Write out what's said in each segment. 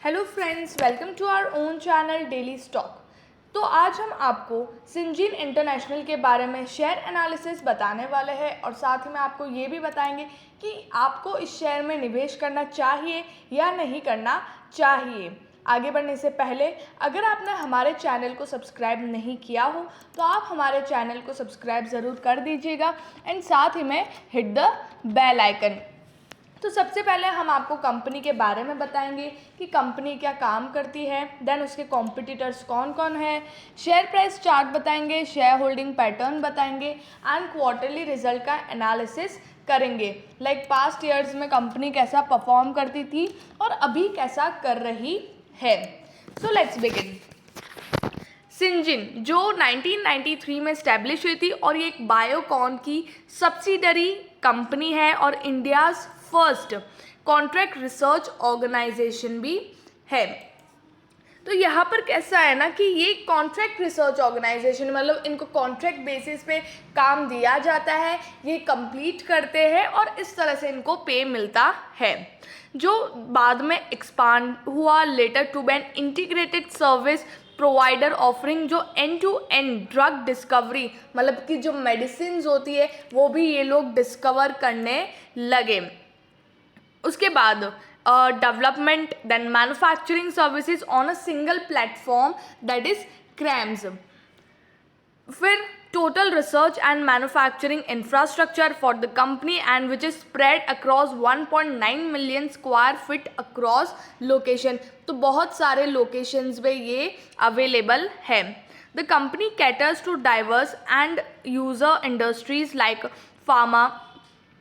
Hello friends, welcome to our own channel daily stock. तो आज हम आपको सिंजीन इंटरनेशनल के बारे में शेयर एनालिसिस बताने वाले हैं और साथ ही में आपको ये भी बताएंगे कि आपको इस शेयर में निवेश करना चाहिए या नहीं करना चाहिए। आगे बढ़ने से पहले अगर आपने हमारे चैनल को सब्सक्राइब नहीं किया हो तो आप हमारे चैनल को सब्सक्राइब ज़रूर कर दीजिएगा एंड साथ ही में हिट द बेल आइकन। तो सबसे पहले हम आपको कंपनी के बारे में बताएंगे कि कंपनी क्या काम करती है, देन उसके कॉम्पिटिटर्स कौन कौन है, शेयर प्राइस चार्ट बताएंगे, शेयर होल्डिंग पैटर्न बताएंगे एंड क्वार्टरली रिजल्ट का एनालिसिस करेंगे। लाइक पास्ट ईयर्स में कंपनी कैसा परफॉर्म करती थी और अभी कैसा कर रही है। So let's begin. सिंजीन जो 1993 में स्टैब्लिश हुई थी और ये एक बायोकॉन की सब्सिडरी कंपनी है और India's first contract research organisation भी है। तो यहाँ पर कैसा है ना कि ये कॉन्ट्रैक्ट रिसर्च ऑर्गेनाइजेशन मतलब इनको कॉन्ट्रैक्ट बेसिस पे काम दिया जाता है, ये कंप्लीट करते हैं और इस तरह से इनको पे मिलता है, जो बाद में एक्सपांड हुआ later to be an integrated service provider offering जो end to end drug discovery मतलब कि जो मेडिसिन होती है वो भी ये लोग डिस्कवर करने लगे। उसके बाद development then manufacturing services on a single platform that is CRAMS। फिर total research and manufacturing infrastructure for the company and which is spread across 1.9 million square feet across location। तो बहुत सारे locations पे ये available है। The company caters to diverse and user industries like pharma।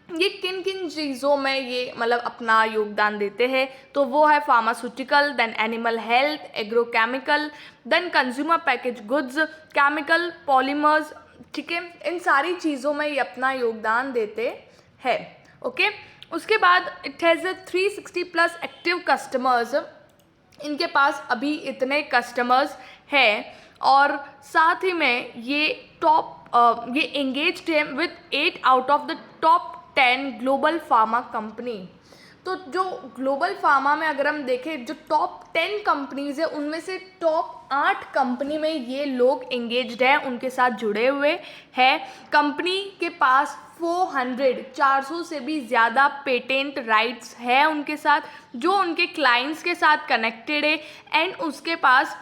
ये किन किन चीज़ों में ये मतलब अपना योगदान देते हैं तो वो है pharmaceutical, then animal health, agrochemical, then consumer package goods, chemical, polymers, ठीक है, इन सारी चीज़ों में ये अपना योगदान देते हैं। ओके, उसके बाद इट हैज़ 360+ एक्टिव कस्टमर्स। इनके पास अभी इतने कस्टमर्स हैं और साथ ही में ये ये एंगेज्ड है with 8 out of the top 10 global pharma company. तो जो ग्लोबल फार्मा में अगर हम देखें जो टॉप 10 कंपनीज है उनमें से टॉप 8 कंपनी में ये लोग एंगेज्ड हैं, उनके साथ जुड़े हुए हैं। कंपनी के पास 400 से भी ज़्यादा पेटेंट राइट्स है उनके साथ जो उनके क्लाइंट्स के साथ कनेक्टेड है एंड उसके पास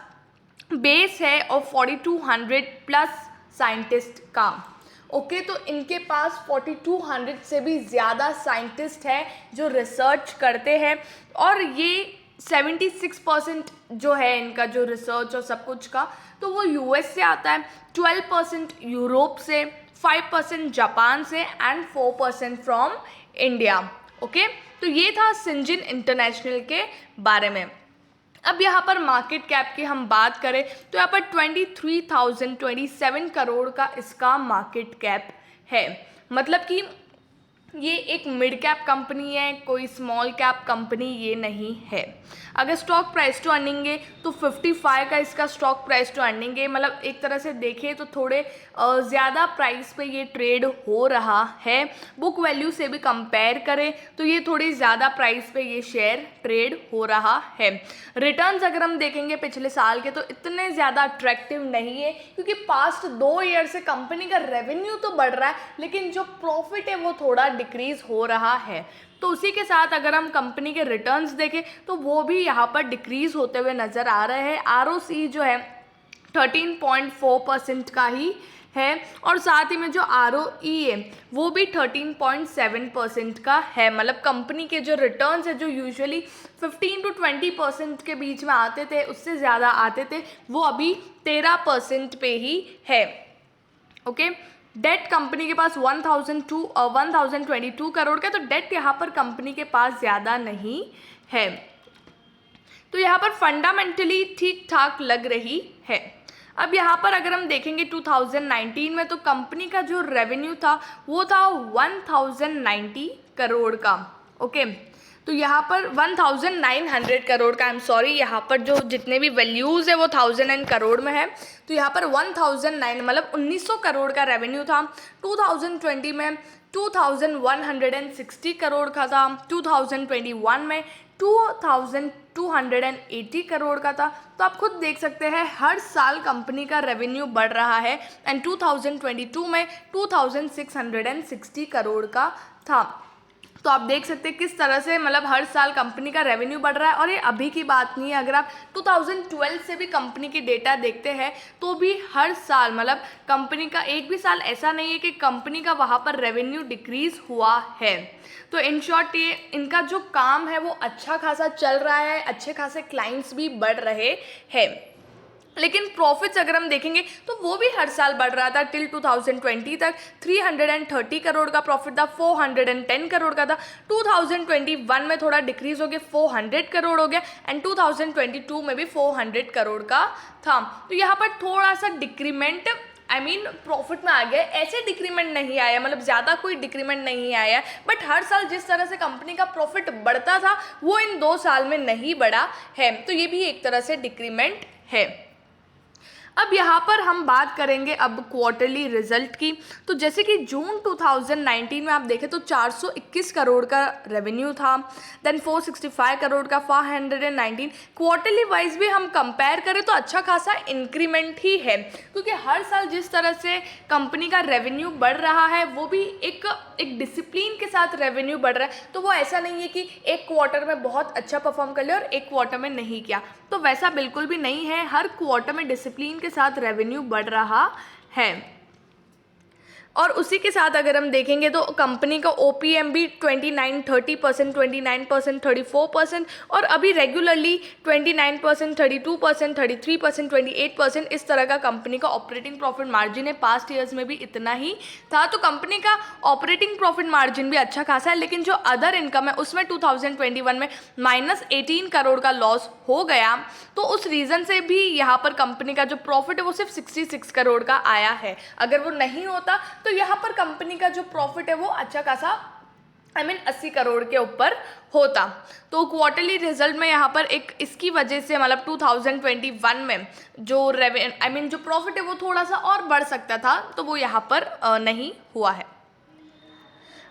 बेस है और 4200+ साइंटिस्ट का। ओके, तो इनके पास 4200 से भी ज़्यादा साइंटिस्ट है जो रिसर्च करते हैं और ये 76% जो है इनका जो रिसर्च और सब कुछ का तो वो यूएस से आता है, 12% यूरोप से, 5% जापान से एंड 4% फ्रॉम इंडिया। ओके, तो ये था सिंजीन इंटरनेशनल के बारे में। अब यहाँ पर मार्केट कैप की हम बात करें तो यहाँ पर 23,027 करोड़ का इसका मार्केट कैप है। मतलब कि ये एक मिड कैप कंपनी है, कोई स्मॉल कैप कंपनी ये नहीं है। अगर स्टॉक प्राइस टू अर्निंग है तो 55 का इसका स्टॉक प्राइस टू अर्निंग है, मतलब एक तरह से देखें तो थोड़े ज़्यादा प्राइस पे ये ट्रेड हो रहा है। बुक वैल्यू से भी कंपेयर करें तो ये थोड़ी ज़्यादा प्राइस पे ये शेयर ट्रेड हो रहा है। रिटर्न्स अगर हम देखेंगे पिछले साल के तो इतने ज़्यादा अट्रैक्टिव नहीं है क्योंकि पास्ट 2 ईयर से कंपनी का रेवेन्यू तो बढ़ रहा है लेकिन जो प्रॉफिट है वो थोड़ा डिक्रीज हो रहा है। तो उसी के साथ अगर हम कंपनी के रिटर्न्स देखें तो वो भी यहाँ पर डिक्रीज होते हुए नज़र आ रहे हैं। ROC जो है 13.4% का ही है और साथ ही में जो ROE है वो भी 13.7% का है। मतलब कंपनी के जो रिटर्न्स है जो यूजुअली 15 to 20% के बीच में आते थे उससे ज़्यादा आते थे वो अभी 13% पे ही है। ओके, डेट कंपनी के पास 1022 करोड़ का, तो डेट यहाँ पर कंपनी के पास ज़्यादा नहीं है। तो यहाँ पर फंडामेंटली ठीक ठाक लग रही है। अब यहाँ पर अगर हम देखेंगे 2019 में तो कंपनी का जो रेवेन्यू था वो था 1090 करोड़ का। ओके, तो यहाँ पर 1900 करोड़ का, आई एम सॉरी, यहाँ पर जो जितने भी वैल्यूज़ है वो 1000 करोड़ में है। तो यहाँ पर 1009 मतलब 1900 करोड़ का रेवेन्यू था। 2020 में 2160 करोड़ का था, 2021 में 2280 करोड़ का था। तो आप खुद देख सकते हैं हर साल कंपनी का रेवेन्यू बढ़ रहा है एंड 2022 में 2660 करोड़ का था। तो आप देख सकते हैं किस तरह से मतलब हर साल कंपनी का रेवेन्यू बढ़ रहा है। और ये अभी की बात नहीं है, अगर आप 2012 से भी कंपनी की डेटा देखते हैं तो भी हर साल मतलब कंपनी का एक भी साल ऐसा नहीं है कि कंपनी का वहाँ पर रेवेन्यू डिक्रीज़ हुआ है। तो इन शॉर्ट ये इनका जो काम है वो अच्छा खासा चल रहा है, अच्छे खासे क्लाइंट्स भी बढ़ रहे हैं। लेकिन प्रॉफिट्स अगर हम देखेंगे तो वो भी हर साल बढ़ रहा था। टिल 2020 तक 330 करोड़ का प्रॉफिट था, 410 करोड़ का था। 2021 में थोड़ा डिक्रीज हो गया, 400 करोड़ हो गया एंड 2022 में भी 400 करोड़ का था। तो यहाँ पर थोड़ा सा डिक्रीमेंट प्रॉफिट में आ गया। ऐसे डिक्रीमेंट नहीं आया, मतलब ज़्यादा कोई डिक्रीमेंट नहीं आया, बट हर साल जिस तरह से कंपनी का प्रॉफिट बढ़ता था वो इन 2 साल में नहीं बढ़ा है। तो ये भी एक तरह से डिक्रीमेंट है। अब यहाँ पर हम बात करेंगे अब क्वार्टरली रिजल्ट की। तो जैसे कि जून 2019 में आप देखें तो 421 करोड़ का रेवेन्यू था, देन 465 करोड़ का, 419। क्वार्टरली वाइज भी हम कंपेयर करें तो अच्छा खासा इंक्रीमेंट ही है, क्योंकि हर साल जिस तरह से कंपनी का रेवेन्यू बढ़ रहा है वो भी एक डिसिप्लिन के साथ रेवेन्यू बढ़ रहा है। तो वो ऐसा नहीं है कि एक क्वार्टर में बहुत अच्छा परफॉर्म कर लिया और एक क्वार्टर में नहीं किया, तो वैसा बिल्कुल भी नहीं है। हर क्वार्टर में डिसिप्लिन के साथ रेवेन्यू बढ़ रहा है। और उसी के साथ अगर हम देखेंगे तो कंपनी का OPM भी 29-30%, 29%, 34%, और अभी रेगुलरली 29%, 32%, 33%, 28% इस तरह का कंपनी का ऑपरेटिंग प्रॉफिट मार्जिन है। पास्ट ईयर्स में भी इतना ही था। तो कंपनी का ऑपरेटिंग प्रॉफिट मार्जिन भी अच्छा खासा है, लेकिन जो अदर इनकम है उसमें 2021 में -18 करोड़ का लॉस हो गया। तो उस रीज़न से भी यहाँ पर कंपनी का जो प्रॉफिट है वो सिर्फ 66 करोड़ का आया है। अगर वो नहीं होता तो यहाँ पर कंपनी का जो प्रॉफिट है वो अच्छा खासा 80 करोड़ के ऊपर होता। तो क्वार्टरली रिजल्ट में यहाँ पर एक इसकी वजह से मतलब 2021 में जो जो प्रॉफिट है वो थोड़ा सा और बढ़ सकता था, तो वो यहाँ पर नहीं हुआ है।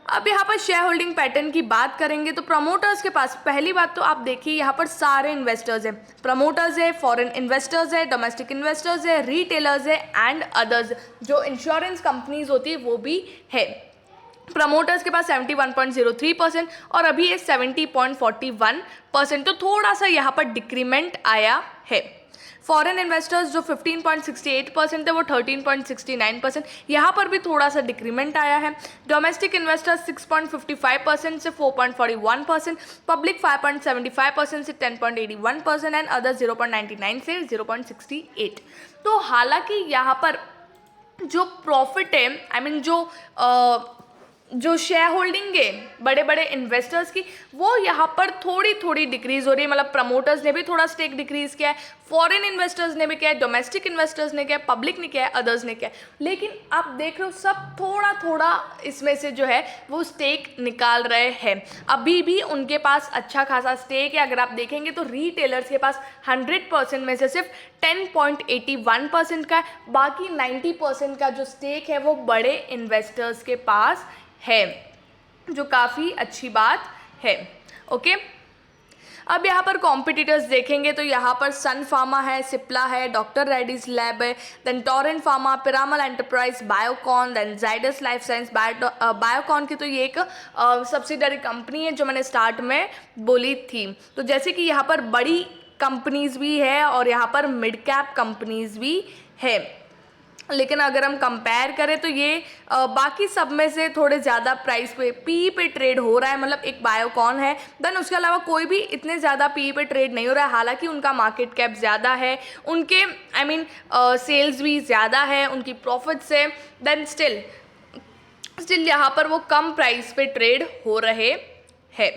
अब यहाँ पर शेयर होल्डिंग पैटर्न की बात करेंगे तो प्रमोटर्स के पास पहली बात तो आप देखिए यहाँ पर सारे इन्वेस्टर्स हैं, प्रमोटर्स है, फॉरेन इन्वेस्टर्स है, डोमेस्टिक इन्वेस्टर्स है, रिटेलर्स है एंड अदर्स। जो इंश्योरेंस कंपनीज होती है वो भी है। प्रमोटर्स के पास 71.03% और अभी ये 70.41%, तो थोड़ा सा यहाँ पर डिक्रीमेंट आया है। फॉरेन इन्वेस्टर्स जो 15.68% है वो 13.69%, यहाँ पर भी थोड़ा सा डिक्रीमेंट आया है। डोमेस्टिक इन्वेस्टर्स 6.55% से 4.41%, पब्लिक 5.75% से 10.81% एंड अदर 0.99 से 0.68। तो हालांकि यहाँ पर जो प्रॉफिट है जो शेयर होल्डिंग है बड़े बड़े इन्वेस्टर्स की, वो यहाँ पर थोड़ी थोड़ी डिक्रीज़ हो रही है। मतलब प्रमोटर्स ने भी थोड़ा स्टेक डिक्रीज़ किया है, फॉरेन इन्वेस्टर्स ने भी किया है, डोमेस्टिक इन्वेस्टर्स ने किया है, पब्लिक ने किया है, अदर्स ने किया है। लेकिन आप देख रहे हो सब थोड़ा थोड़ा इसमें से जो है वो स्टेक निकाल रहे हैं। अभी भी उनके पास अच्छा खासा स्टेक है। अगर आप देखेंगे तो रिटेलर्स के पास 100% में से सिर्फ 10.81% का है, बाकी 90% का जो स्टेक है वो बड़े इन्वेस्टर्स के पास है, जो काफ़ी अच्छी बात है। ओके, अब यहाँ पर कॉम्पिटिटर्स देखेंगे तो यहाँ पर सन फार्मा है, सिप्ला है, डॉक्टर रेड्डीज लैब है, then Torrent pharma, Piramal enterprise, Biocon, then Zydus life science. Biocon की तो ये एक सब्सिडरी कंपनी है जो मैंने स्टार्ट में बोली थी। तो जैसे कि यहाँ पर बड़ी कंपनीज भी है और यहाँ पर मिड कैप कंपनीज भी है, लेकिन अगर हम कंपेयर करें तो ये बाकी सब में से थोड़े ज़्यादा प्राइस पे पी पे ट्रेड हो रहा है। मतलब एक बायोकॉन है, देन उसके अलावा कोई भी इतने ज़्यादा पी पे ट्रेड नहीं हो रहा है। हालांकि उनका मार्केट कैप ज़्यादा है, उनके सेल्स भी ज़्यादा है, उनकी प्रॉफिट्स है, देन स्टिल यहाँ पर वो कम प्राइस पे ट्रेड हो रहे हैं।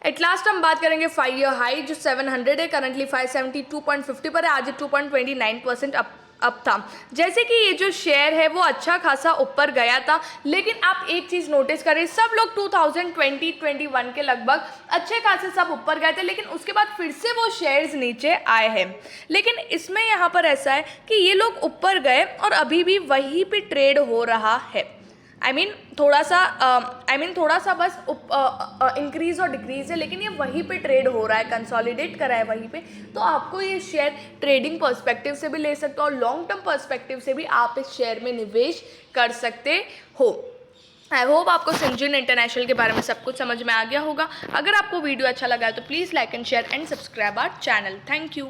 एट लास्ट हम बात करेंगे 5 ईयर हाई जो 700 है, करंटली 572.50 पर है, आज 2.29% अप था। जैसे कि ये जो शेयर है वो अच्छा खासा ऊपर गया था, लेकिन आप एक चीज़ नोटिस करें, सब लोग 2020-21 के लगभग अच्छे खासे सब ऊपर गए थे, लेकिन उसके बाद फिर से वो शेयर्स नीचे आए हैं। लेकिन इसमें यहाँ पर ऐसा है कि ये लोग ऊपर गए और अभी भी वहीं पे ट्रेड हो रहा है। थोड़ा सा बस इंक्रीज़ और डिक्रीज़ है, लेकिन ये वहीं पे ट्रेड हो रहा है, कंसोलिडेट करा है वहीं पे। तो आपको ये शेयर ट्रेडिंग पर्सपेक्टिव से भी ले सकते हो और लॉन्ग टर्म पर्सपेक्टिव से भी आप इस शेयर में निवेश कर सकते हो। आई होप आपको सिंजीन इंटरनेशनल के बारे में सब कुछ समझ में आ गया होगा। अगर आपको वीडियो अच्छा लगा है तो please like and share and subscribe our channel. Thank you.